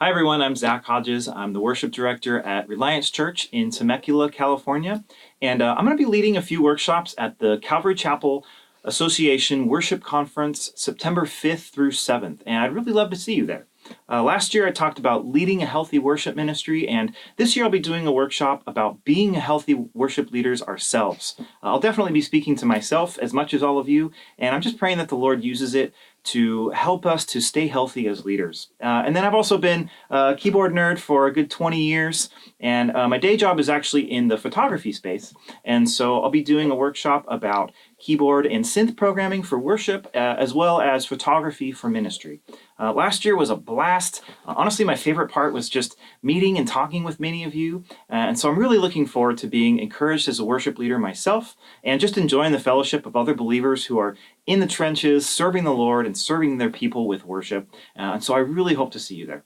Hi everyone, I'm Zach Hodges. I'm the worship director at Reliance Church in Temecula, California. And I'm going to be leading a few workshops at the Calvary Chapel Association Worship Conference September 5th through 7th. And I'd really love to see you there. Last year I talked about leading a healthy worship ministry, and this year I'll be doing a workshop about being a healthy worship leaders ourselves. I'll definitely be speaking to myself as much as all of you, and I'm just praying that the Lord uses it to help us to stay healthy as leaders. And then I've also been a keyboard nerd for a good 20 years, and my day job is actually in the photography space. And so I'll be doing a workshop about keyboard and synth programming for worship, as well as photography for ministry. Last year was a blast. Honestly, my favorite part was just meeting and talking with many of you. And so I'm really looking forward to being encouraged as a worship leader myself, and just enjoying the fellowship of other believers who are in the trenches, serving the Lord and serving their people with worship. And so I really hope to see you there.